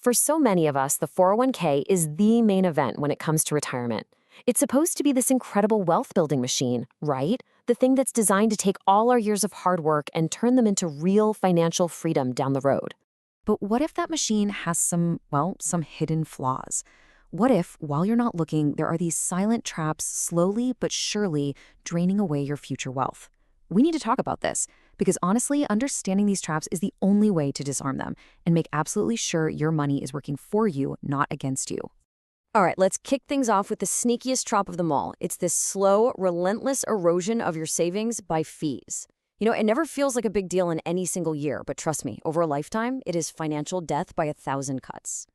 For so many of us, the 401k is the main event when it comes to retirement. It's supposed to be this incredible wealth building machine, right? The thing that's designed to take all our years of hard work and turn them into real financial freedom down the road. But what if that machine has some hidden flaws? What if, while you're not looking, there are these silent traps slowly but surely draining away your future wealth? We need to talk about this because honestly, understanding these traps is the only way to disarm them and make absolutely sure your money is working for you, not against you. All right, let's kick things off with the sneakiest trap of them all. It's this slow, relentless erosion of your savings by fees. It never feels like a big deal in any single year, but trust me, over a lifetime, it is financial death by 1,000 cuts.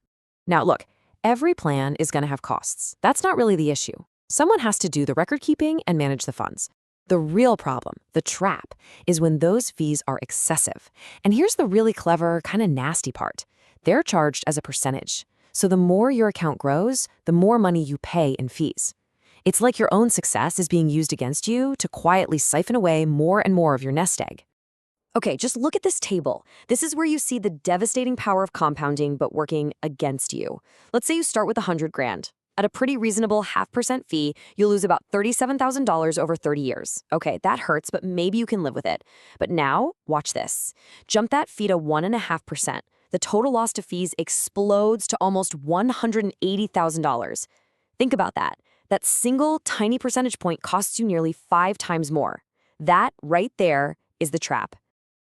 Now, look, every plan is going to have costs. That's not really the issue. Someone has to do the record keeping and manage the funds. The real problem, the trap, is when those fees are excessive. And here's the really clever, kind of nasty part. They're charged as a percentage. So the more your account grows, the more money you pay in fees. It's like your own success is being used against you to quietly siphon away more and more of your nest egg. Okay, just look at this table. This is where you see the devastating power of compounding, but working against you. Let's say you start with 100 grand. At a pretty reasonable 0.5% fee, you'll lose about $37,000 over 30 years. Okay, that hurts, but maybe you can live with it. But now, watch this. Jump that fee to 1.5%. The total loss to fees explodes to almost $180,000. Think about that. That single tiny percentage point costs you nearly 5 times more. That right there is the trap.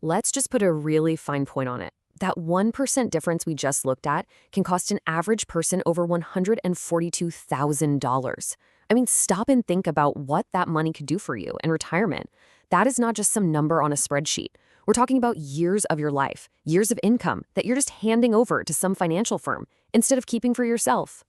Let's just put a really fine point on it. That 1% difference we just looked at can cost an average person over $142,000. I mean, stop and think about what that money could do for you in retirement. That is not just some number on a spreadsheet. We're talking about years of your life, years of income that you're just handing over to some financial firm instead of keeping for yourself.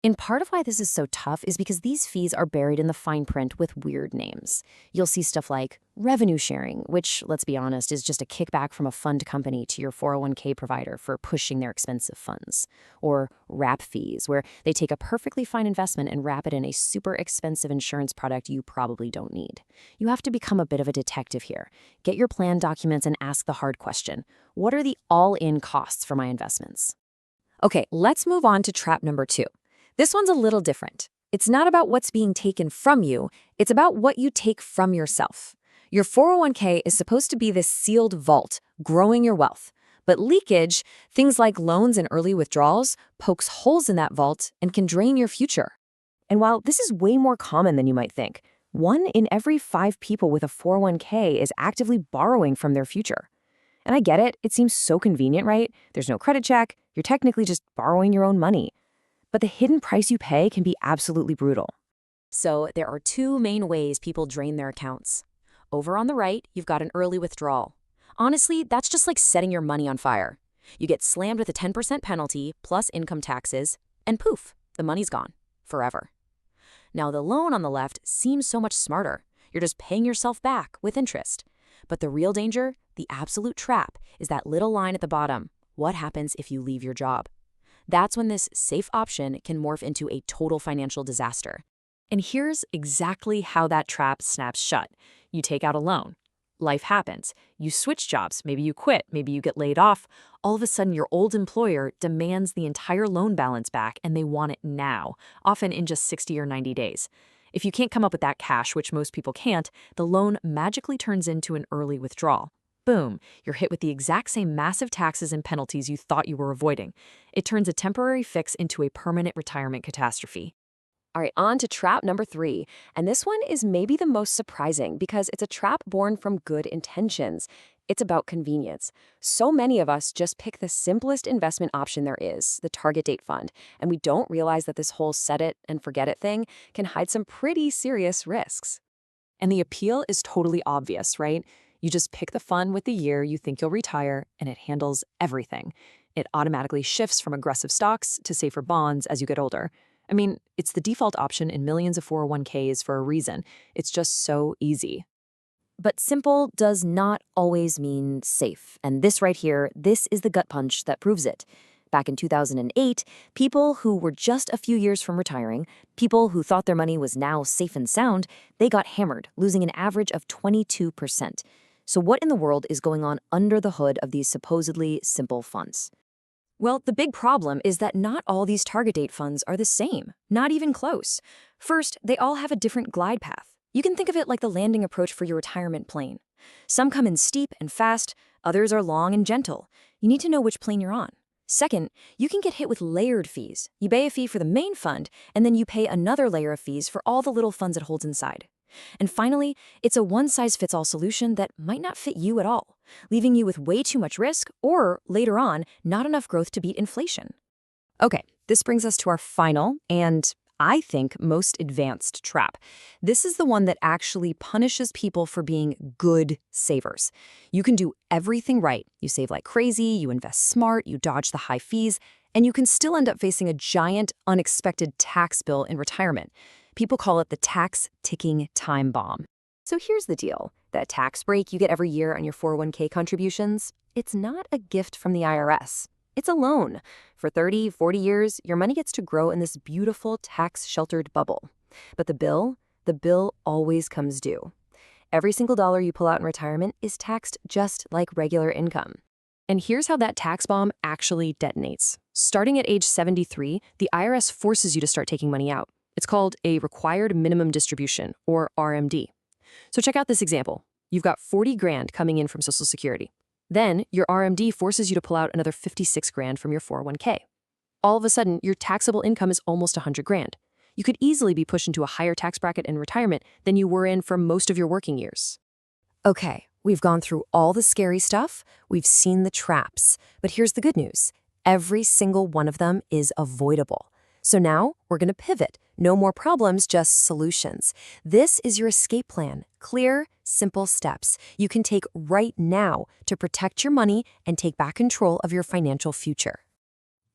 And part of why this is so tough is because these fees are buried in the fine print with weird names. You'll see stuff like revenue sharing, which, let's be honest, is just a kickback from a fund company to your 401k provider for pushing their expensive funds. Or wrap fees, where they take a perfectly fine investment and wrap it in a super expensive insurance product you probably don't need. You have to become a bit of a detective here. Get your plan documents and ask the hard question. What are the all-in costs for my investments? Okay, let's move on to trap number 2. This one's a little different. It's not about what's being taken from you, it's about what you take from yourself. Your 401k is supposed to be this sealed vault, growing your wealth. But leakage, things like loans and early withdrawals, pokes holes in that vault and can drain your future. And while this is way more common than you might think, 1 in every 5 people with a 401k is actively borrowing from their future. And I get it seems so convenient, right? There's no credit check, you're technically just borrowing your own money. But the hidden price you pay can be absolutely brutal. So there are 2 main ways people drain their accounts. Over on the right, you've got an early withdrawal. Honestly, that's just like setting your money on fire. You get slammed with a 10% penalty plus income taxes, and poof, the money's gone, forever. Now the loan on the left seems so much smarter. You're just paying yourself back with interest. But the real danger, the absolute trap, is that little line at the bottom. What happens if you leave your job? That's when this safe option can morph into a total financial disaster. And here's exactly how that trap snaps shut. You take out a loan. Life happens. You switch jobs. Maybe you quit. Maybe you get laid off. All of a sudden, your old employer demands the entire loan balance back, and they want it now, often in just 60 or 90 days. If you can't come up with that cash, which most people can't, the loan magically turns into an early withdrawal. Boom, you're hit with the exact same massive taxes and penalties you thought you were avoiding. It turns a temporary fix into a permanent retirement catastrophe. All right, on to trap number 3. And this one is maybe the most surprising because it's a trap born from good intentions. It's about convenience. So many of us just pick the simplest investment option there is, the target date fund, and we don't realize that this whole set it and forget it thing can hide some pretty serious risks. And the appeal is totally obvious, right? You just pick the fund with the year you think you'll retire, and it handles everything. It automatically shifts from aggressive stocks to safer bonds as you get older. I mean, it's the default option in millions of 401ks for a reason. It's just so easy. But simple does not always mean safe. And this right here, this is the gut punch that proves it. Back in 2008, people who were just a few years from retiring, people who thought their money was now safe and sound, they got hammered, losing an average of 22%. So what in the world is going on under the hood of these supposedly simple funds? Well, the big problem is that not all these target date funds are the same, not even close. First, they all have a different glide path. You can think of it like the landing approach for your retirement plane. Some come in steep and fast, others are long and gentle. You need to know which plane you're on. Second, you can get hit with layered fees. You pay a fee for the main fund, and then you pay another layer of fees for all the little funds it holds inside. And finally, it's a one-size-fits-all solution that might not fit you at all, leaving you with way too much risk or, later on, not enough growth to beat inflation. Okay, this brings us to our final and, I think, most advanced trap. This is the one that actually punishes people for being good savers. You can do everything right. You save like crazy, you invest smart, you dodge the high fees, and you can still end up facing a giant, unexpected tax bill in retirement. People call it the tax ticking time bomb. So here's the deal. That tax break you get every year on your 401k contributions, it's not a gift from the IRS. It's a loan. For 30, 40 years, your money gets to grow in this beautiful tax-sheltered bubble. But the bill always comes due. Every single dollar you pull out in retirement is taxed just like regular income. And here's how that tax bomb actually detonates. Starting at age 73, the IRS forces you to start taking money out. It's called a required minimum distribution, or RMD. So check out this example. You've got 40 grand coming in from Social Security. Then your RMD forces you to pull out another 56 grand from your 401k. All of a sudden, your taxable income is almost 100 grand. You could easily be pushed into a higher tax bracket in retirement than you were in for most of your working years. Okay, we've gone through all the scary stuff, we've seen the traps, but here's the good news. Every single one of them is avoidable. So now we're going to pivot. No more problems, just solutions. This is your escape plan. Clear, simple steps you can take right now to protect your money and take back control of your financial future.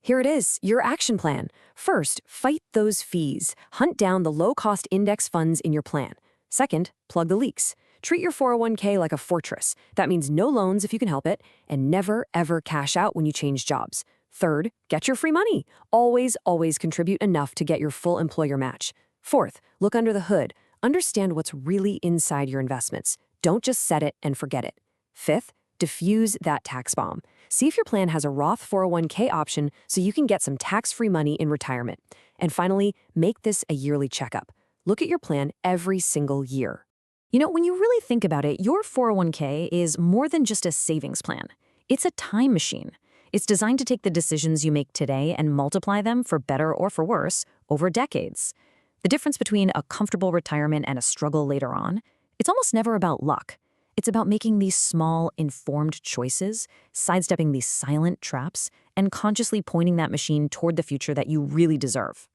Here it is, your action plan. First, fight those fees. Hunt down the low-cost index funds in your plan. Second, plug the leaks. Treat your 401k like a fortress. That means no loans if you can help it, and never, ever cash out when you change jobs. Third, get your free money. Always, always contribute enough to get your full employer match. Fourth, look under the hood. Understand what's really inside your investments. Don't just set it and forget it. Fifth, diffuse that tax bomb. See if your plan has a Roth 401k option so you can get some tax-free money in retirement. And finally, make this a yearly checkup. Look at your plan every single year. You know, when you really think about it, your 401k is more than just a savings plan. It's a time machine. It's designed to take the decisions you make today and multiply them for better or for worse over decades. The difference between a comfortable retirement and a struggle later on, it's almost never about luck. It's about making these small, informed choices, sidestepping these silent traps, and consciously pointing that machine toward the future that you really deserve.